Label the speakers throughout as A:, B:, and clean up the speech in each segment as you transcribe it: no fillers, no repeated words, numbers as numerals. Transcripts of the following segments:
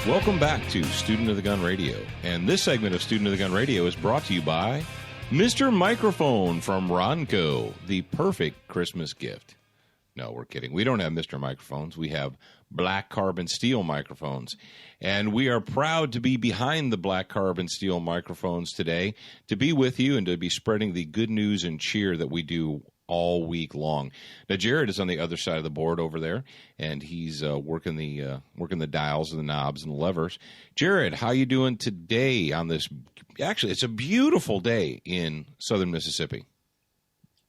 A: Welcome back to Student of the Gun Radio. And this segment of Student of the Gun Radio is brought to you by Mr. Microphone from Ronco, the perfect Christmas gift. No, we're kidding. We don't have Mr. Microphones. We have black carbon steel microphones. And we are proud to be behind the black carbon steel microphones today, to be with you and to be spreading the good news and cheer that we do all week long. Now, Jared is on the other side of the board over there, and he's working the dials and the knobs and the levers. Jared, how you doing today on this? Actually, it's a beautiful day in southern Mississippi.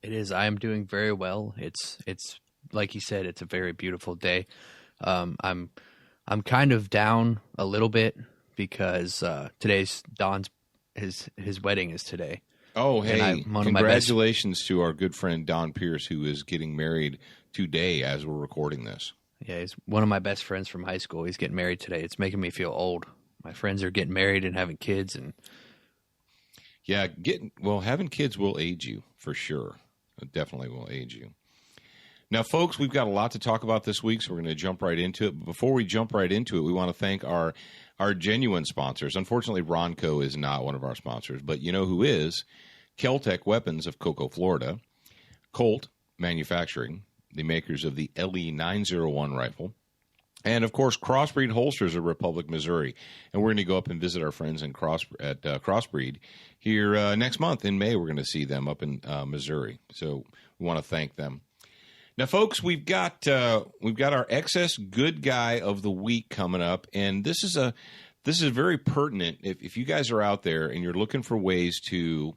B: It is. I am doing very well. It's like you said, it's a very beautiful day. I'm kind of down a little bit because today's Don's his wedding is today.
A: Oh, hey, congratulations to our good friend Don Pierce, who is getting married today as we're recording this.
B: Yeah, he's one of my best friends from high school. He's getting married today. It's making me feel old. My friends are getting married and having kids. And
A: yeah, having kids will age you for sure. It definitely will age you. Now, folks, we've got a lot to talk about this week, so we're going to jump right into it. But before we jump right into it, we want to thank our genuine sponsors. Unfortunately, Ronco is not one of our sponsors, but you know who is? Keltec Weapons of Cocoa, Florida. Colt Manufacturing, the makers of the LE901 rifle. And, of course, Crossbreed Holsters of Republic, Missouri. And we're going to go up and visit our friends at Crossbreed here next month. In May, we're going to see them up in Missouri. So we want to thank them. Now, folks, we've got our excess good guy of the week coming up, and this is very pertinent. If you guys are out there and you're looking for ways to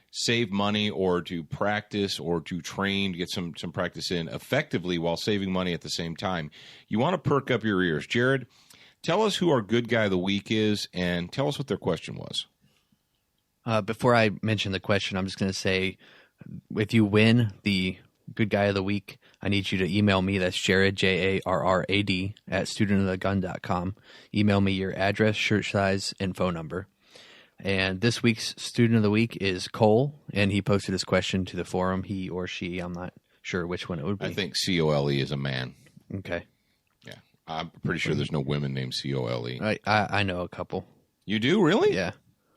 A: save money or to practice or to train, to get some practice in effectively while saving money at the same time, you want to perk up your ears. Jared, tell us who our good guy of the week is, and tell us what their question was.
B: Before I mention the question, I'm just going to say, if you win the Good Guy of the Week, I need you to email me. That's Jared, Jarrad, at studentofthegun.com. Email me your address, shirt size, and phone number. And this week's Student of the Week is Cole, and he posted his question to the forum. He or she, I'm not sure which one it would be.
A: I think Cole is a man.
B: Okay.
A: Yeah. I'm pretty sure there's no women named Cole.
B: I know a couple.
A: You do? Really?
B: Yeah.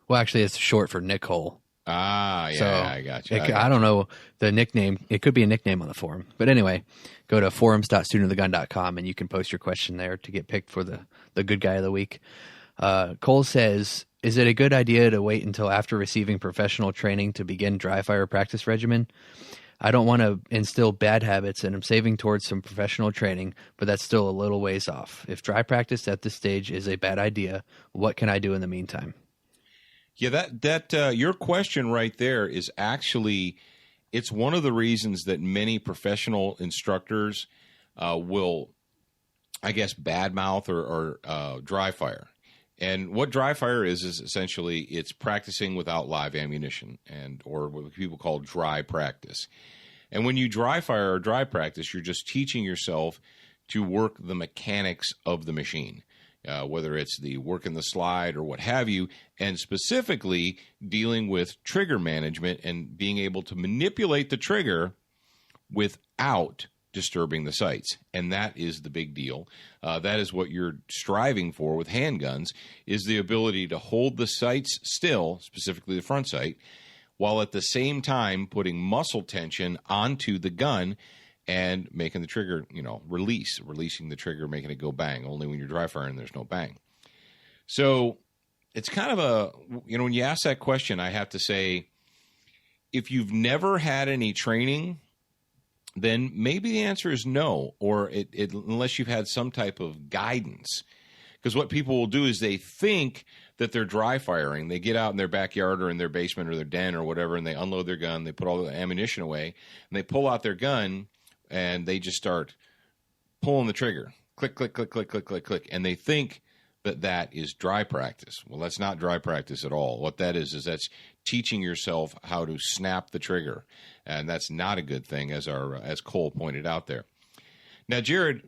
B: Well, actually, it's short for Nicole.
A: Ah, yeah,
B: so
A: I got you.
B: I don't know the nickname. It could be a nickname on the forum. But anyway, go to forums.studentofthegun.com and you can post your question there to get picked for the good guy of the week. Cole says, is it a good idea to wait until after receiving professional training to begin dry fire practice regimen? I don't want to instill bad habits and I'm saving towards some professional training, but that's still a little ways off. If dry practice at this stage is a bad idea, what can I do in the meantime?
A: Yeah, that your question right there is actually, it's one of the reasons that many professional instructors will, I guess, badmouth or dry fire. And what dry fire is essentially it's practicing without live ammunition, or what people call dry practice. And when you dry fire or dry practice, you're just teaching yourself to work the mechanics of the machine. Whether it's the work in the slide or what have you, and specifically dealing with trigger management and being able to manipulate the trigger without disturbing the sights. And that is the big deal. That is what you're striving for with handguns, is the ability to hold the sights still, specifically the front sight, while at the same time putting muscle tension onto the gun and making the trigger, releasing the trigger, making it go bang. Only when you're dry firing, there's no bang. So it's kind of when you ask that question, I have to say, if you've never had any training, then maybe the answer is no, or unless you've had some type of guidance. Because what people will do is they think that they're dry firing. They get out in their backyard or in their basement or their den or whatever, and they unload their gun, they put all the ammunition away, and they pull out their gun, and they just start pulling the trigger. Click, click, click, click, click, click, click. And they think that is dry practice. Well, that's not dry practice at all. What that is that's teaching yourself how to snap the trigger. And that's not a good thing, as Cole pointed out there. Now, Jared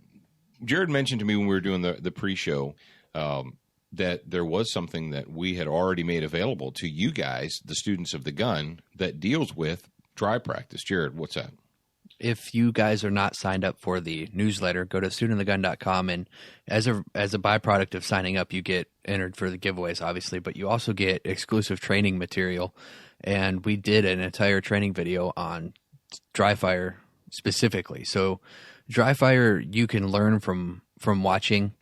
A: mentioned to me when we were doing the pre-show that there was something that we had already made available to you guys, the students of the gun, that deals with dry practice. Jared, what's that?
B: if you guys are not signed up for the newsletter, go to studentofthegun.com, and as a byproduct of signing up, you get entered for the giveaways, obviously, but you also get exclusive training material. And we did an entire training video on dry fire specifically. So dry fire, you can learn from watching.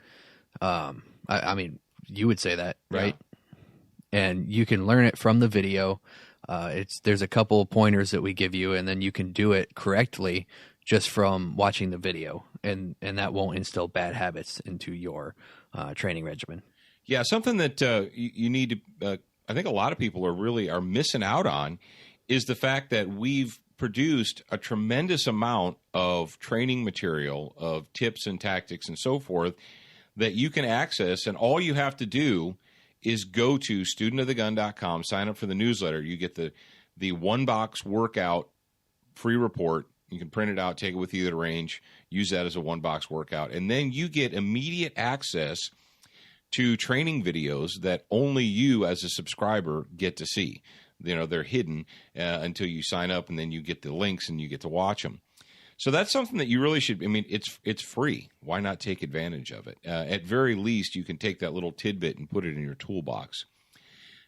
B: I mean, you would say that, right? Yeah. And you can learn it from the video. There's a couple pointers that we give you, and then you can do it correctly just from watching the video, and that won't instill bad habits into your training regimen.
A: Yeah, something that you need to. I think a lot of people are missing out on is the fact that we've produced a tremendous amount of training material, of tips and tactics and so forth that you can access, and all you have to do is go to studentofthegun.com, sign up for the newsletter. You get the one-box workout free report. You can print it out, take it with you to the range, use that as a one-box workout, and then you get immediate access to training videos that only you as a subscriber get to see. You know, they're hidden until you sign up, and then you get the links and you get to watch them. So that's something that you really should. I mean, it's free. Why not take advantage of it? At very least, you can take that little tidbit and put it in your toolbox.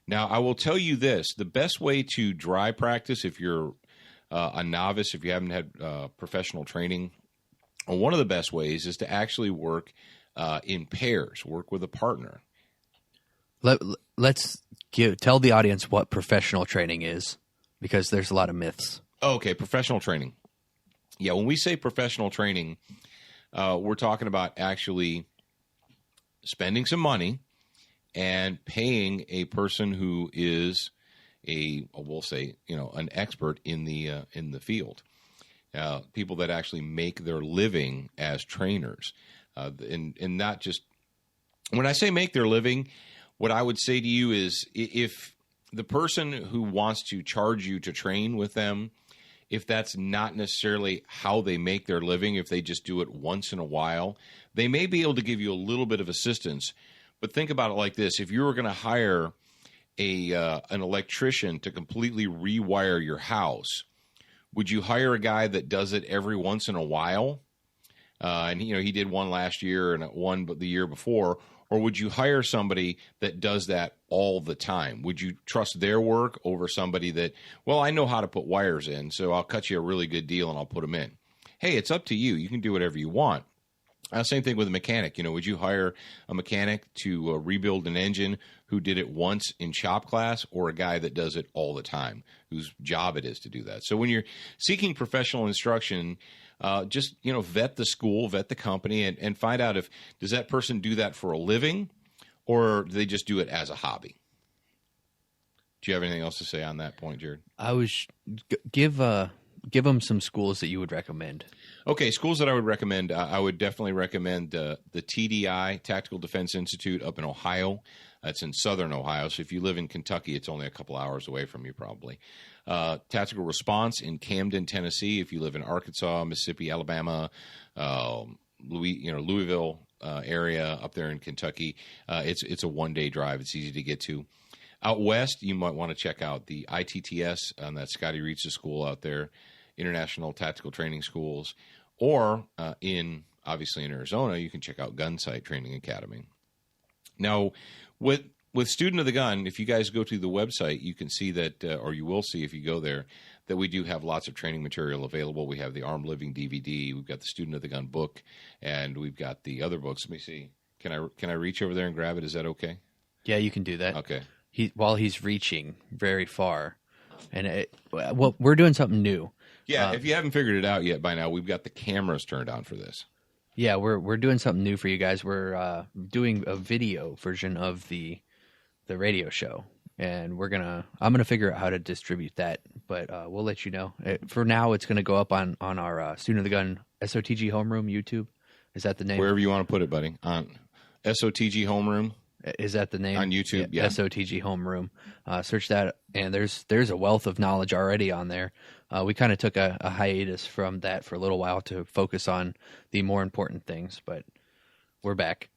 A: Now, I will tell you this: the best way to dry practice, if you're a novice, if you haven't had professional training, one of the best ways is to actually work in pairs, work with a partner.
B: Let's tell the audience what professional training is, because there's a lot of myths.
A: Okay, professional training. Yeah, when we say professional training, we're talking about actually spending some money and paying a person who is we'll say, an expert in the field. People that actually make their living as trainers, and not just. When I say make their living, what I would say to you is, if the person who wants to charge you to train with them, if that's not necessarily how they make their living, if they just do it once in a while, they may be able to give you a little bit of assistance. But think about it like this. If you were going to hire an electrician to completely rewire your house, would you hire a guy that does it every once in a while? And he did one last year and one the year before. Or would you hire somebody that does that all the time? Would you trust their work over somebody that, well, I know how to put wires in, so I'll cut you a really good deal and I'll put them in? Hey, it's up to you. You can do whatever you want. Same thing with a mechanic. Would you hire a mechanic to rebuild an engine who did it once in shop class, or a guy that does it all the time, whose job it is to do that? So when you're seeking professional instruction, just vet the school, vet the company, and find out does that person do that for a living, or do they just do it as a hobby? Do you have anything else to say on that point, Jared?
B: I was give them some schools that you would recommend.
A: Okay, schools that I would recommend. I would definitely recommend the TDI, Tactical Defense Institute, up in Ohio. That's in southern Ohio. So if you live in Kentucky, it's only a couple hours away from you, probably. Tactical Response in Camden, Tennessee. If you live in Arkansas, Mississippi, Alabama, Louisville area up there in Kentucky, it's a one-day drive. It's easy to get to. Out west, you might want to check out the ITTS, that's Scotty Rietz's school out there, International Tactical Training Schools, or obviously in Arizona, you can check out Gunsight Training Academy. Now, with Student of the Gun, if you guys go to the website, you can see that, or you will see if you go there, that we do have lots of training material available. We have the Armed Living DVD, we've got the Student of the Gun book, and we've got the other books. Let me see. Can I reach over there and grab it? Is that okay?
B: Yeah, you can do that.
A: Okay.
B: While he's reaching very far, and we're doing something new.
A: Yeah, if you haven't figured it out yet by now, we've got the cameras turned on for this.
B: Yeah, we're doing something new for you guys. We're doing a video version of the radio show, and I'm gonna figure out how to distribute that, but we'll let you know. For now, it's gonna go up on our Student of the Gun SOTG Homeroom YouTube. Is that the name?
A: Wherever you want to put it, buddy. On SOTG Homeroom.
B: Is that the name?
A: On YouTube, yeah.
B: SOTG Homeroom. Search that, and there's a wealth of knowledge already on there. We kind of took a hiatus from that for a little while to focus on the more important things, but we're back.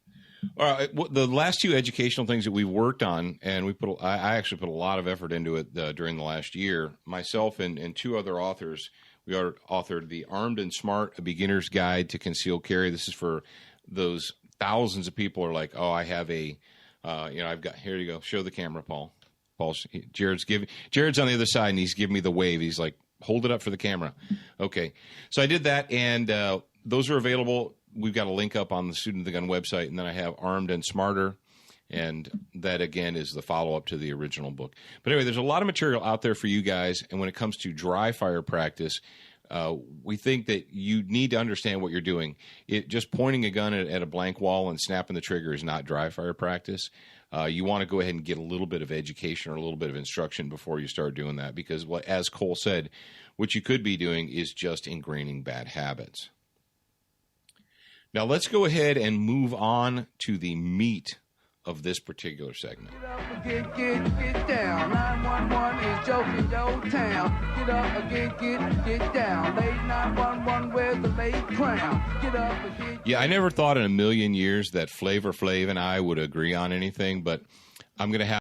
A: All right. The last two educational things that we worked on, and I actually put a lot of effort into it during the last year. Myself and two other authors, We authored the Armed and Smart: A Beginner's Guide to Concealed Carry. This is for those thousands of people who are like, oh, I have a, I've got, here you go. Show the camera, Paul. Jared's on the other side, and he's giving me the wave. He's like, hold it up for the camera. Okay. So I did that, and those are available. We've got a link up on the Student of the Gun website, and then I have Armed and Smarter, and that, again, is the follow-up to the original book. But anyway, there's a lot of material out there for you guys, and when it comes to dry fire practice, we think that you need to understand what you're doing. Just pointing a gun at a blank wall and snapping the trigger is not dry fire practice. You want to go ahead and get a little bit of education or a little bit of instruction before you start doing that, because as Cole said, what you could be doing is just ingraining bad habits. Now let's go ahead and move on to the meat of this particular segment.
C: Get up again, get down. 911 is joking your town. Get up again, get down. Late 911, where's the late crown? Get up again.
A: Yeah, I never thought in a million years that Flavor Flav and I would agree on anything, but I'm going to have